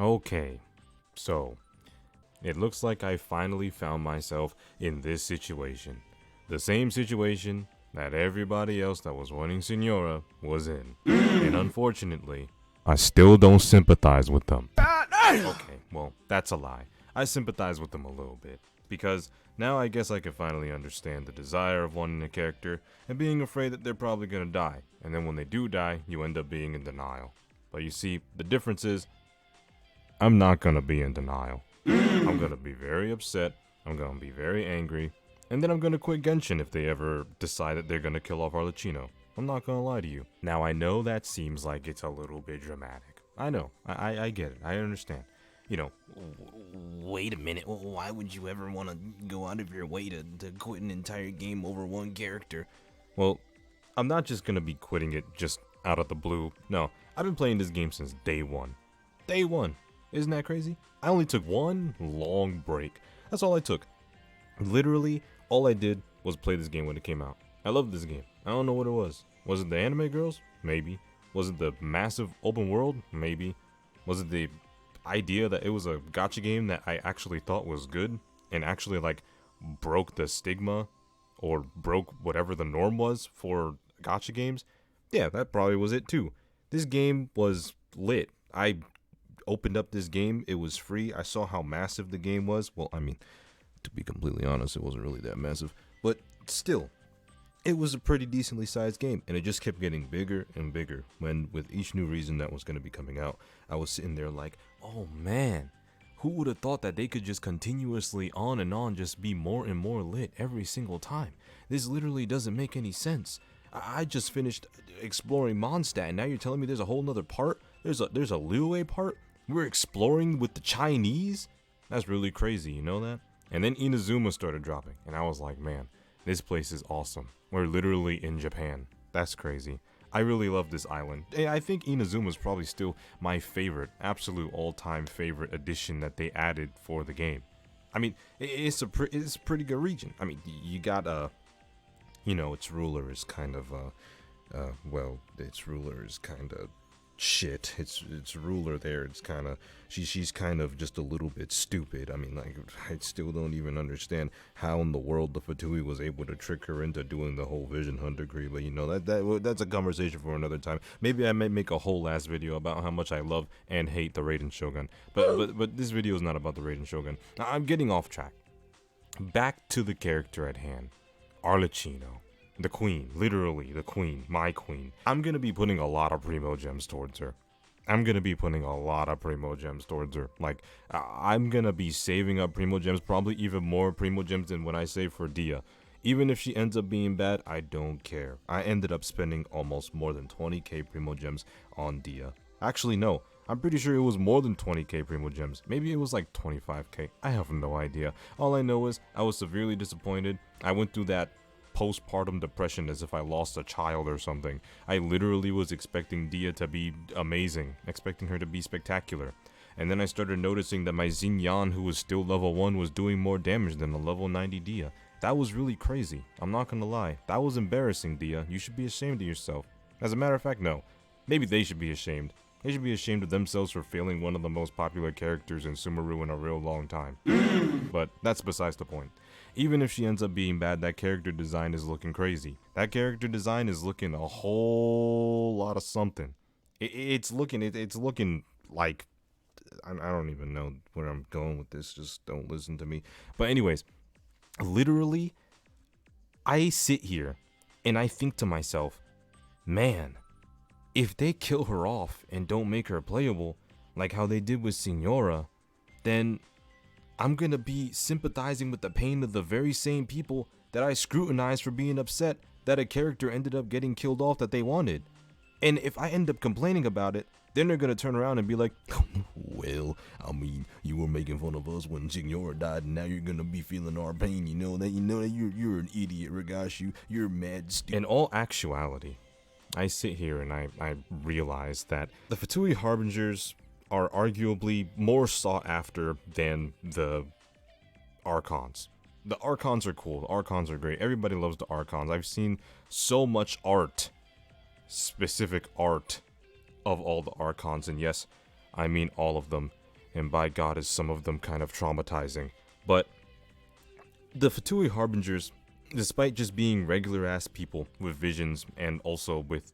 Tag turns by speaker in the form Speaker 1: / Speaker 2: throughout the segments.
Speaker 1: Okay, so it looks like I finally found myself in this situation. The same situation that everybody else that was wanting Senora was in. And unfortunately, I still don't sympathize with them. Okay, well, that's a lie. I sympathize with them a little bit. Because now I guess I can finally understand the desire of wanting a character and being afraid that they're probably gonna die. And then when they do die, you end up being in denial. But you see, the difference is, I'm not gonna be in denial. I'm gonna be very upset, I'm gonna be very angry, and then I'm gonna quit Genshin if they ever decide that they're gonna kill off Arlecchino. I'm not gonna lie to you. Now I know that seems like it's a little bit dramatic. I know, I get it, I understand. You know,
Speaker 2: Wait a minute, why would you ever want to go out of your way to quit an entire game over one character?
Speaker 1: well, I'm not just gonna be quitting it just out of the blue. No, I've been playing this game since day one. Day one. Isn't that crazy? I only took one long break. That's all I took. Literally, all I did was play this game when it came out. I loved this game. I don't know what it was. Was it the anime girls? Maybe. Was it the massive open world? Maybe. Was it the idea that it was a gacha game that I actually thought was good and actually like broke the stigma or broke whatever the norm was for gacha games? Yeah, that probably was it too. This game was lit. I opened up this game, it was free. I saw how massive the game was. Well, I mean, to be completely honest, it wasn't really that massive, but still, it was a pretty decently sized game, and it just kept getting bigger and bigger. When with each new reason that was going to be coming out, I was sitting there like, oh man, who would have thought that they could just continuously on and on just be more and more lit every single time? This literally doesn't make any sense. I just finished exploring Mondstadt, and now you're telling me there's a whole nother part? There's a Liyue part? We're exploring with the Chinese? That's really crazy, you know that? And then Inazuma started dropping, and I was like, man, this place is awesome. We're literally in Japan. That's crazy. I really love this island. I think Inazuma is probably still my favorite, absolute all-time favorite addition that they added for the game. I mean, it's a pretty good region. I mean, you got its ruler is kind of its ruler is kind of shit. Its ruler there, it's kind of she's kind of just a little bit stupid. I mean, like, I still don't even understand how in the world the Fatui was able to trick her into doing the whole Vision Hunt degree. But you know, that's a conversation for another time. Maybe I might make a whole last video about how much I love and hate the Raiden Shogun. But this video is not about the Raiden Shogun. I'm getting off track. Back to the character at hand, Arlecchino. The queen, literally the queen, my queen. I'm gonna be putting a lot of primo gems towards her. Like, I'm gonna be saving up primo gems, probably even more primo gems than when I save for Dia. Even if she ends up being bad, I don't care. I ended up spending almost more than 20k primo gems on Dia. Actually, no. I'm pretty sure it was more than 20k primo gems. Maybe it was like 25k. I have no idea. All I know is I was severely disappointed. I went through that postpartum depression as if I lost a child or something. I literally was expecting Dia to be amazing, expecting her to be spectacular. And then I started noticing that my Xinyan, who was still level 1, was doing more damage than a level 90 Dia. That was really crazy. I'm not gonna lie. That was embarrassing, Dia. You should be ashamed of yourself. As a matter of fact, no. Maybe they should be ashamed. They should be ashamed of themselves for failing one of the most popular characters in Sumeru in a real long time. But that's besides the point. Even if she ends up being bad, that character design is looking crazy. That character design is looking a whole lot of something. It's looking like, I don't even know where I'm going with this. Just don't listen to me. But anyways, literally, I sit here and I think to myself, man, if they kill her off and don't make her playable, like how they did with Senora, then I'm gonna be sympathizing with the pain of the very same people that I scrutinized for being upset that a character ended up getting killed off that they wanted. And if I end up complaining about it, then they're gonna turn around and be like, well, I mean, you were making fun of us when Signora died, and now you're gonna be feeling our pain. You know that you're an idiot, Rigashi. You're mad stupid. In all actuality, I sit here and I realize that the Fatui Harbingers are arguably more sought after than the Archons. The Archons are cool. The Archons are great. Everybody loves the Archons. I've seen so much art, specific art, of all the Archons, and yes, I mean all of them. and by God is some of them kind of traumatizing. But the Fatui Harbingers, despite just being regular ass people with visions and also with,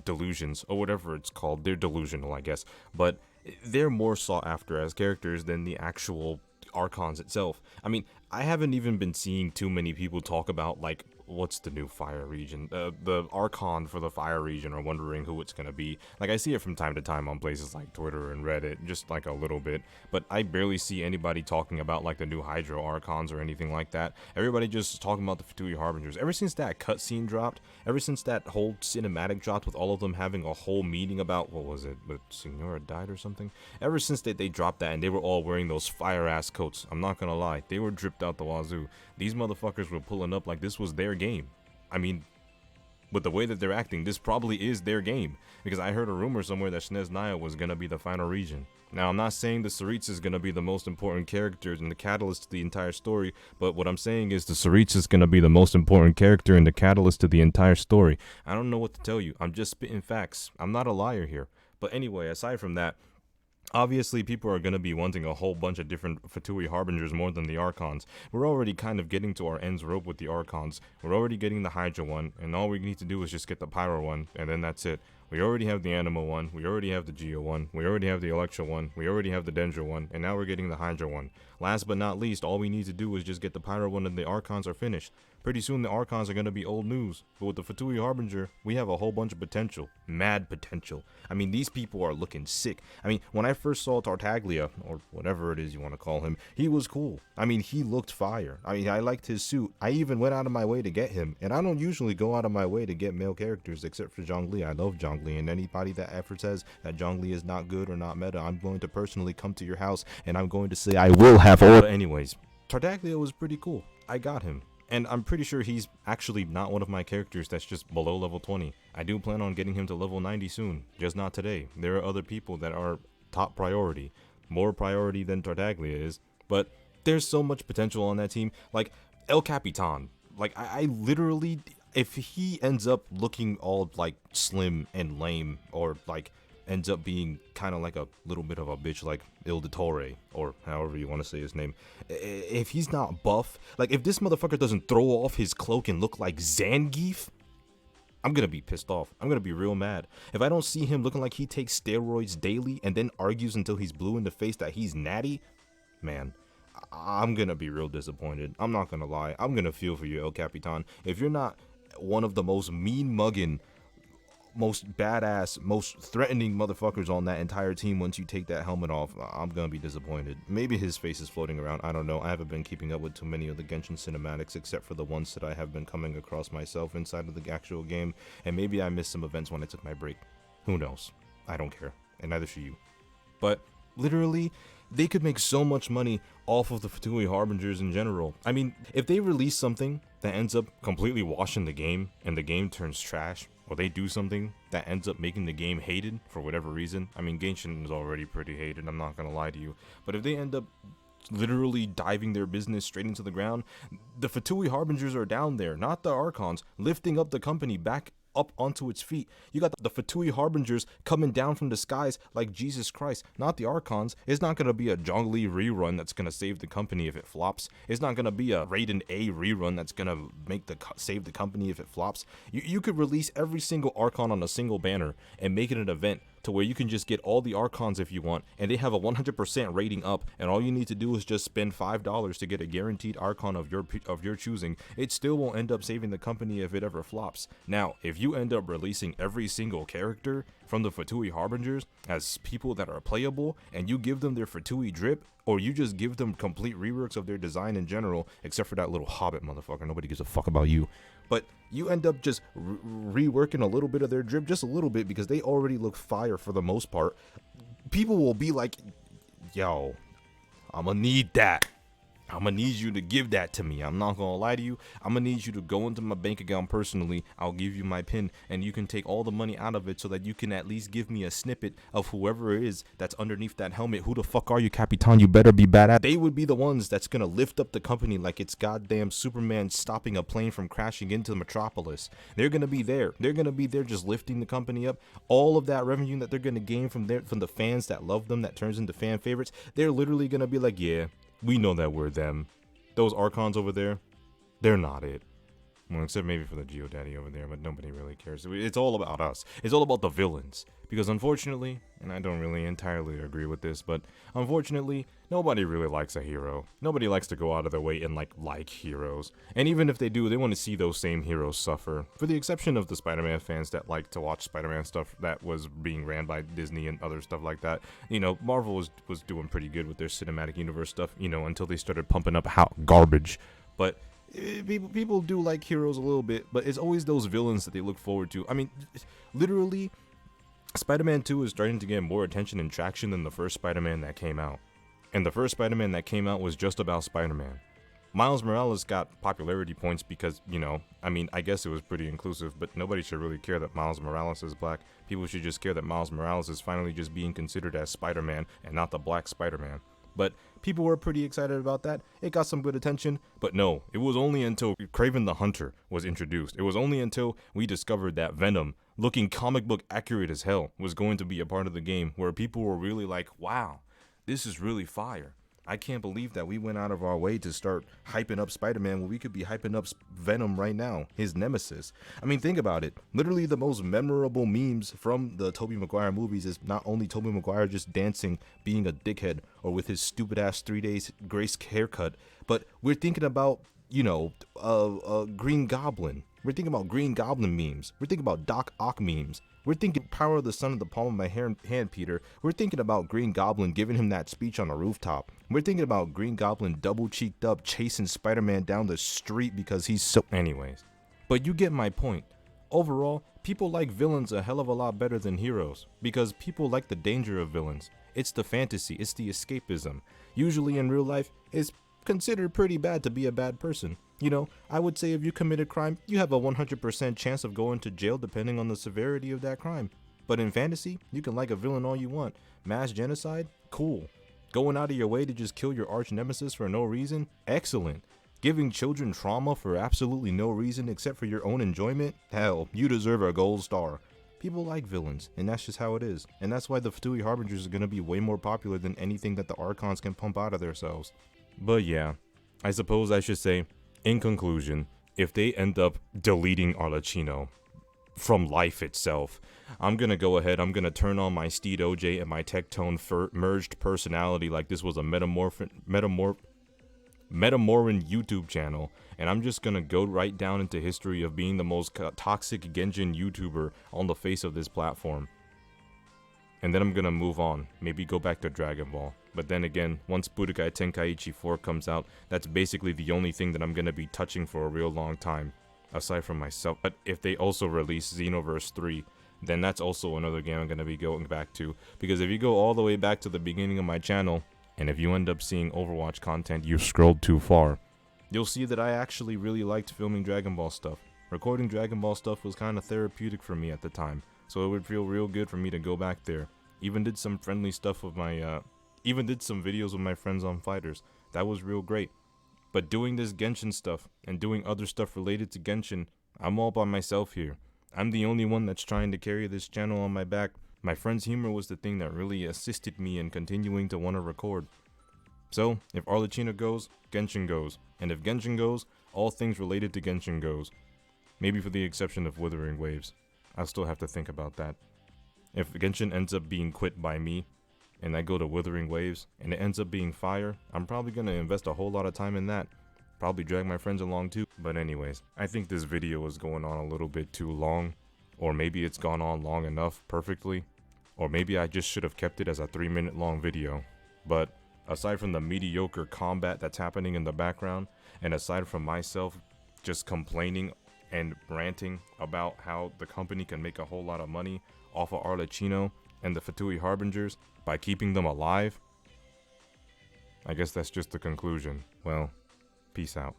Speaker 1: delusions or whatever it's called, they're delusional, I guess, but they're more sought after as characters than the actual Archons itself. I mean, I haven't even been seeing too many people talk about, like, what's the new fire region, the Archon for the fire region, or wondering who it's gonna be. Like, I see it from time to time on places like Twitter and Reddit, just like a little bit, but I barely see anybody talking about like the new Hydro Archons or anything like that. Everybody just talking about the Fatui Harbingers. Ever since that cutscene dropped, ever since that whole cinematic dropped with all of them having a whole meeting about, what was it, but Signora died or something? Ever since they dropped that and they were all wearing those fire ass coats, I'm not gonna lie, they were dripped out the wazoo. These motherfuckers were pulling up like this was their game. I mean, with the way that they're acting, this probably is their game. Because I heard a rumor somewhere that Snezhnaya was gonna be the final region. Now, I'm not saying the Tsaritsa is gonna be the most important character and the catalyst to the entire story, but what I'm saying is the Tsaritsa is gonna be the most important character and the catalyst to the entire story. I don't know what to tell you. I'm just spitting facts. I'm not a liar here. But anyway, aside from that, obviously, people are going to be wanting a whole bunch of different Fatui Harbingers more than the Archons. We're already kind of getting to our ends rope with the Archons. We're already getting the Hydra one, and all we need to do is just get the Pyro one, and then that's it. We already have the Anima one, we already have the Geo one, we already have the Electra one, we already have the Dendra one, and now we're getting the Hydra one. Last but not least, all we need to do is just get the Pyro one and the Archons are finished. Pretty soon the Archons are going to be old news, but with the Fatui Harbinger, we have a whole bunch of potential. Mad potential. I mean, these people are looking sick. I mean, when I first saw Tartaglia, or whatever it is you want to call him, he was cool. I mean, he looked fire. I mean, I liked his suit. I even went out of my way to get him, and I don't usually go out of my way to get male characters except for Zhongli. I love Zhongli, and anybody that ever says that Zhongli is not good or not meta, I'm going to personally come to your house, and I'm going to say I will have all. But anyways, Tartaglia was pretty cool. I got him. And I'm pretty sure he's actually not one of my characters that's just below level 20. I do plan on getting him to level 90 soon, just not today. There are other people that are top priority, more priority than Tartaglia is, but there's so much potential on that team. Like, El Capitan, like, I literally, if he ends up looking all, like, slim and lame, or, like, ends up being kind of like a little bit of a bitch like Il Torre, or however you want to say his name. If he's not buff, like if this motherfucker doesn't throw off his cloak and look like Zangief, I'm gonna be pissed off. I'm gonna be real mad. If I don't see him looking like he takes steroids daily and then argues until he's blue in the face that he's natty, man, I'm gonna be real disappointed. I'm not gonna lie. I'm gonna feel for you, El Capitan. If you're not one of the most mean mugging, most badass, most threatening motherfuckers on that entire team once you take that helmet off, I'm gonna be disappointed. Maybe his face is floating around, I don't know. I haven't been keeping up with too many of the Genshin cinematics except for the ones that I have been coming across myself inside of the actual game, and maybe I missed some events when I took my break. Who knows? I don't care, and neither should you. But literally, they could make so much money off of the Fatui Harbingers in general. I mean, if they release something that ends up completely washing the game and the game turns trash, or they do something that ends up making the game hated for whatever reason. I mean, Genshin is already pretty hated, I'm not gonna lie to you. But if they end up literally diving their business straight into the ground, the Fatui Harbingers are down there, not the Archons, lifting up the company back up onto its feet. You got the Fatui Harbingers coming down from the skies like Jesus Christ, not the Archons. It's not going to be a Zhongli rerun that's going to save the company if it flops. It's not going to be a Raiden A rerun that's going to make save the company if it flops. You could release every single Archon on a single banner and make it an event to where you can just get all the Archons if you want, and they have a 100% rating up, and all you need to do is just spend $5 to get a guaranteed Archon of your choosing. It still won't end up saving the company if it ever flops. Now, if you end up releasing every single character from the Fatui Harbingers as people that are playable, and you give them their Fatui drip, or you just give them complete reworks of their design in general, except for that little hobbit motherfucker, nobody gives a fuck about you. But you end up just reworking a little bit of their drip, just a little bit, because they already look fire for the most part. People will be like, yo, I'ma need that. I'm gonna need you to give that to me. I'm not gonna lie to you. I'm gonna need you to go into my bank account personally. I'll give you my PIN, and you can take all the money out of it so that you can at least give me a snippet of whoever it is that's underneath that helmet. Who the fuck are you, Capitan? You better be badass. They would be the ones that's gonna lift up the company like it's goddamn Superman stopping a plane from crashing into the metropolis. They're gonna be there. They're gonna be there just lifting the company up. All of that revenue that they're gonna gain from the fans that love them, that turns into fan favorites, they're literally gonna be like, yeah, we know that we're them. Those Archons over there, they're not it. Well, except maybe for the Geodaddy over there, but nobody really cares. It's all about us. It's all about the villains. Because unfortunately, and I don't really entirely agree with this, but unfortunately, nobody really likes a hero. Nobody likes to go out of their way and like heroes. And even if they do, they want to see those same heroes suffer. For the exception of the Spider-Man fans that like to watch Spider-Man stuff that was being ran by Disney and other stuff like that. You know, Marvel was doing pretty good with their cinematic universe stuff, you know, until they started pumping up garbage. But people do like heroes a little bit, but it's always those villains that they look forward to. I mean, literally, Spider-Man 2 is starting to get more attention and traction than the first Spider-Man that came out. And the first Spider-Man that came out was just about Spider-Man. Miles Morales got popularity points because, you know, I mean, I guess it was pretty inclusive, but nobody should really care that Miles Morales is black. People should just care that Miles Morales is finally just being considered as Spider-Man and not the black Spider-Man. But people were pretty excited about that. It got some good attention. But no, it was only until Kraven the Hunter was introduced. It was only until we discovered that Venom, looking comic book accurate as hell, was going to be a part of the game, where people were really like, wow, this is really fire. I can't believe that we went out of our way to start hyping up Spider-Man when we could be hyping up Venom right now, his nemesis. I mean, think about it. Literally the most memorable memes from the Tobey Maguire movies is not only Tobey Maguire just dancing, being a dickhead, or with his stupid-ass 3 days grace haircut, but we're thinking about, you know, Green Goblin. We're thinking about Green Goblin memes. We're thinking about Doc Ock memes. We're thinking Power of the Sun in the palm of my hand, Peter. We're thinking about Green Goblin giving him that speech on the rooftop. We're thinking about Green Goblin double-cheeked up chasing Spider-Man down the street because he's so... Anyways. But you get my point. Overall, people like villains a hell of a lot better than heroes because people like the danger of villains. It's the fantasy. It's the escapism. Usually in real life, it's considered pretty bad to be a bad person. You know, I would say if you commit a crime, you have a 100% chance of going to jail depending on the severity of that crime. But in fantasy, you can like a villain all you want. Mass genocide? Cool. Going out of your way to just kill your arch nemesis for no reason? Excellent. Giving children trauma for absolutely no reason except for your own enjoyment? Hell, you deserve a gold star. People like villains, and that's just how it is. And that's why the Fatui Harbingers are going to be way more popular than anything that the Archons can pump out of themselves. But yeah, I suppose I should say, in conclusion, if they end up deleting Arlecchino from life itself, I'm gonna go ahead, I'm gonna turn on my Steed OJ and my Tectone merged personality like this was a Metamorin YouTube channel, and I'm just gonna go right down into history of being the most toxic Genshin YouTuber on the face of this platform. And then I'm gonna move on, maybe go back to Dragon Ball. But then again, once Budokai Tenkaichi 4 comes out, that's basically the only thing that I'm gonna be touching for a real long time, aside from myself. But if they also release Xenoverse 3, then that's also another game I'm gonna be going back to. Because if you go all the way back to the beginning of my channel, and if you end up seeing Overwatch content, you've scrolled too far, you'll see that I actually really liked filming Dragon Ball stuff. Recording Dragon Ball stuff was kind of therapeutic for me at the time. So it would feel real good for me to go back there. Even did some friendly stuff with my, even did some videos with my friends on Fighters. That was real great. But doing this Genshin stuff, and doing other stuff related to Genshin, I'm all by myself here. I'm the only one that's trying to carry this channel on my back. My friend's humor was the thing that really assisted me in continuing to want to record. So, if Arlecchino goes, Genshin goes. And if Genshin goes, all things related to Genshin goes. Maybe for the exception of Withering Waves. I'll still have to think about that. If Genshin ends up being quit by me, and I go to Withering Waves, and it ends up being fire, I'm probably going to invest a whole lot of time in that. Probably drag my friends along too. But anyways, I think this video is going on a little bit too long. Or maybe it's gone on long enough perfectly. Or maybe I just should have kept it as a 3-minute long video. But aside from the mediocre combat that's happening in the background, and aside from myself just complaining and ranting about how the company can make a whole lot of money off of Arlecchino and the Fatui Harbingers by keeping them alive, I guess that's just the conclusion. Well, peace out.